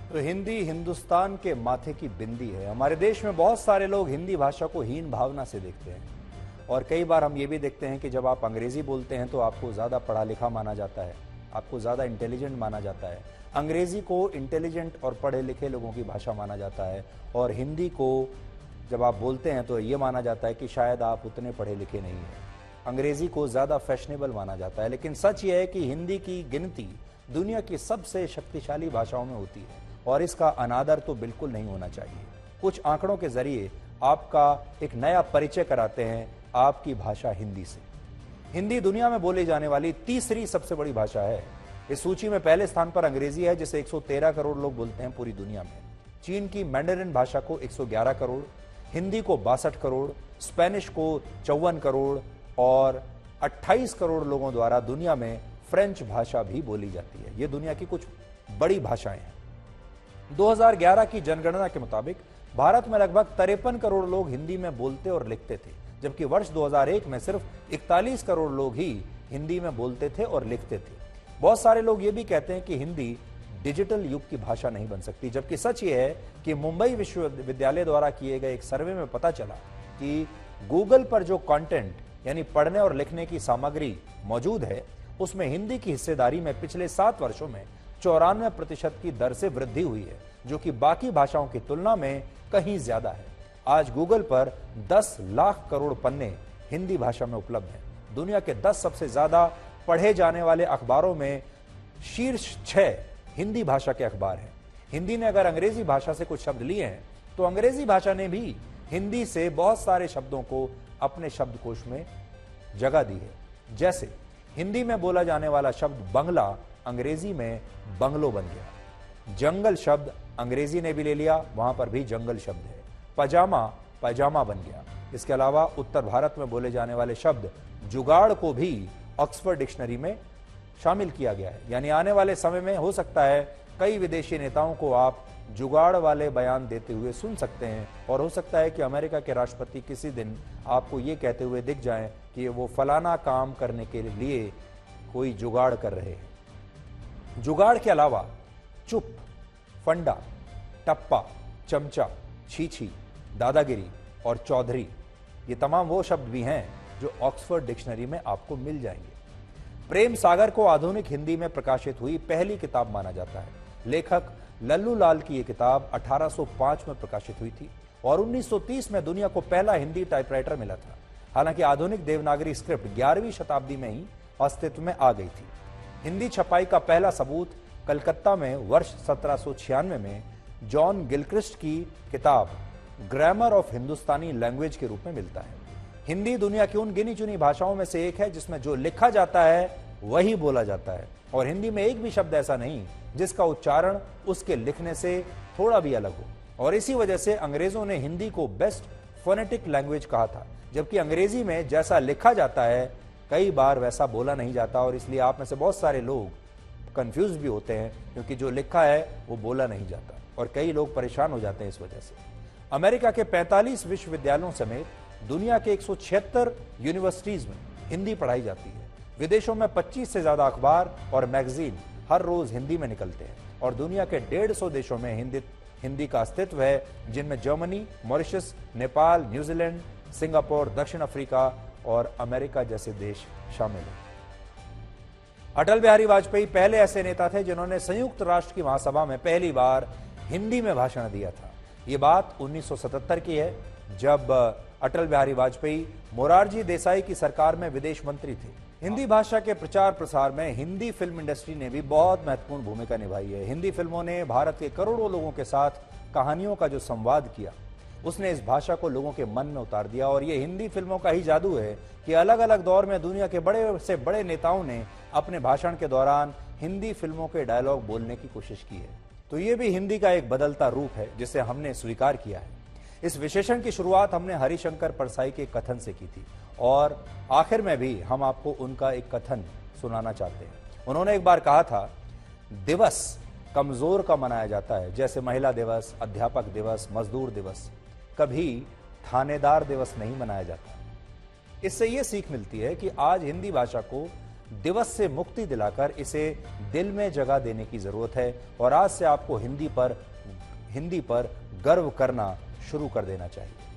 तो हिंदी हिंदुस्तान के माथे की बिंदी है। हमारे देश में बहुत सारे लोग हिंदी भाषा को हीन भावना से देखते हैं और कई बार हम ये भी देखते हैं कि जब आप अंग्रेजी बोलते हैं तो आपको ज़्यादा पढ़ा लिखा माना जाता है, आपको ज़्यादा इंटेलिजेंट माना जाता है। अंग्रेजी को इंटेलिजेंट और पढ़े लिखे लोगों की भाषा माना जाता है और हिंदी को जब आप बोलते हैं तो ये माना जाता है कि शायद आप उतने पढ़े लिखे नहीं हैं। अंग्रेजी को ज़्यादा फैशनेबल माना जाता है, लेकिन सच ये है कि हिंदी की गिनती दुनिया की सबसे शक्तिशाली भाषाओं में होती है और इसका अनादर तो बिल्कुल नहीं होना चाहिए। कुछ आंकड़ों के जरिए आपका एक नया परिचय कराते हैं आपकी भाषा हिंदी से। हिंदी दुनिया में बोली जाने वाली तीसरी सबसे बड़ी भाषा है। इस सूची में पहले स्थान पर अंग्रेजी है जिसे 113 करोड़ लोग बोलते हैं पूरी दुनिया में। चीन की मैंडरिन भाषा को 111 करोड़, हिंदी को 62 करोड़, स्पेनिश को 54 करोड़ और 28 करोड़ लोगों द्वारा दुनिया में फ्रेंच भाषा भी बोली जाती है। ये दुनिया की कुछ बड़ी भाषाएं हैं। 2011 की जनगणना के मुताबिक भारत में लगभग 53 करोड़ लोग हिंदी में बोलते और लिखते थे, जबकि वर्ष 2001 में सिर्फ 41 करोड़ लोग ही हिंदी में बोलते थे और लिखते थे। बहुत सारे लोग ये भी कहते हैं कि हिंदी डिजिटल युग की भाषा नहीं बन सकती, जबकि सच ये है कि मुंबई विश्वविद्यालय द्वारा किए गए एक सर्वे में पता चला कि गूगल पर जो कंटेंट यानी पढ़ने और लिखने की सामग्री मौजूद है उसमें हिंदी की हिस्सेदारी में पिछले 7 वर्षों में 94% की दर से वृद्धि हुई है, जो कि बाकी भाषाओं की तुलना में कहीं ज्यादा है। आज गूगल पर 10 लाख करोड़ पन्ने हिंदी भाषा में उपलब्ध हैं। दुनिया के 10 सबसे ज्यादा पढ़े जाने वाले अखबारों में शीर्ष 6 हिंदी भाषा के अखबार हैं। हिंदी ने अगर अंग्रेजी भाषा से कुछ शब्द लिए हैं तो अंग्रेजी भाषा ने भी हिंदी से बहुत सारे शब्दों को अपने शब्दकोश में जगह दी है। जैसे हिंदी में बोला जाने वाला शब्द बंगला अंग्रेजी में बंगलो बन गया। जंगल शब्द अंग्रेजी ने भी ले लिया, वहां पर भी जंगल शब्द है। पजामा पैजामा बन गया। इसके अलावा उत्तर भारत में बोले जाने वाले शब्द जुगाड़ को भी ऑक्सफोर्ड डिक्शनरी में शामिल किया गया है। यानी आने वाले समय में हो सकता है कई विदेशी नेताओं को आप जुगाड़ वाले बयान देते हुए सुन सकते हैं और हो सकता है कि अमेरिका के राष्ट्रपति किसी दिन आपको ये कहते हुए दिख जाएं कि वो फलाना काम करने के लिए कोई जुगाड़ कर रहे हैं। जुगाड़ के अलावा चुप, फंडा, टप्पा, चमचा, छीछी, दादागिरी और चौधरी, ये तमाम वो शब्द भी हैं जो ऑक्सफोर्ड डिक्शनरी में आपको मिल जाएंगे। प्रेम सागर को आधुनिक हिंदी में प्रकाशित हुई पहली किताब माना जाता है। लेखक लल्लू लाल की यह किताब 1805 में प्रकाशित हुई थी और 1930 में दुनिया को पहला हिंदी टाइपराइटर मिला था। हालांकि आधुनिक देवनागरी स्क्रिप्ट 11वीं शताब्दी में ही अस्तित्व में आ गई थी। हिंदी छपाई का पहला सबूत कलकत्ता में वर्ष 1796 में जॉन गिलक्रिस्ट की किताब ग्रामर ऑफ हिंदुस्तानी लैंग्वेज के रूप में मिलता है। हिंदी दुनिया की उन गिनी चुनी भाषाओं में से एक है जिसमें जो लिखा जाता है वही बोला जाता है और हिंदी में एक भी शब्द ऐसा नहीं जिसका उच्चारण उसके लिखने से थोड़ा भी अलग हो। और इसी वजह से अंग्रेजों ने हिंदी को बेस्ट फोनेटिक लैंग्वेज कहा था, जबकि अंग्रेजी में जैसा लिखा जाता है कई बार वैसा बोला नहीं जाता और इसलिए आप में से बहुत सारे लोग कंफ्यूज भी होते हैं क्योंकि जो लिखा है वो बोला नहीं जाता और कई लोग परेशान हो जाते हैं इस वजह से। अमेरिका के 45 विश्वविद्यालयों समेत दुनिया के 176 यूनिवर्सिटीज में हिंदी पढ़ाई जाती है। विदेशों में 25 से ज्यादा अखबार और मैगजीन हर रोज हिंदी में निकलते हैं और दुनिया के 150 देशों में हिंदी का अस्तित्व है, जिनमें Germany, Mauritius, Nepal, New Zealand, Singapore, दक्षिण अफ्रीका और अमेरिका जैसे देश शामिल हैं। अटल बिहारी वाजपेयी पहले ऐसे नेता थे जिन्होंने संयुक्त राष्ट्र की महासभा में पहली बार हिंदी में भाषण दिया था। ये बात 1977 की है, जब अटल बिहारी वाजपेयी मोरारजी देसाई की सरकार में विदेश मंत्री थे। हिंदी भाषा के प्रचार प्रसार में हिंदी फिल्म इंडस्ट्री ने भी बहुत महत्वपूर्ण भूमिका निभाई है। हिंदी फिल्मों ने भारत के करोड़ों लोगों के साथ कहानियों का जो संवाद किया, उसने इस भाषा को लोगों के मन में उतार दिया और ये हिंदी फिल्मों का ही जादू है कि अलग अलग दौर में दुनिया के बड़े से बड़े नेताओं ने अपने भाषण के दौरान हिंदी फिल्मों के डायलॉग बोलने की कोशिश की है। तो ये भी हिंदी का एक बदलता रूप है जिसे हमने स्वीकार किया है। इस विशेषण की शुरुआत हमने हरिशंकर परसाई के कथन से की थी और आखिर में भी हम आपको उनका एक कथन सुनाना चाहते हैं। उन्होंने एक बार कहा था, दिवस कमजोर का मनाया जाता है, जैसे महिला दिवस, अध्यापक दिवस, मजदूर दिवस, कभी थानेदार दिवस नहीं मनाया जाता। इससे यह सीख मिलती है कि आज हिंदी भाषा को दिवस से मुक्ति दिलाकर इसे दिल में जगह देने की जरूरत है और आज से आपको हिंदी पर गर्व करना शुरू कर देना चाहिए।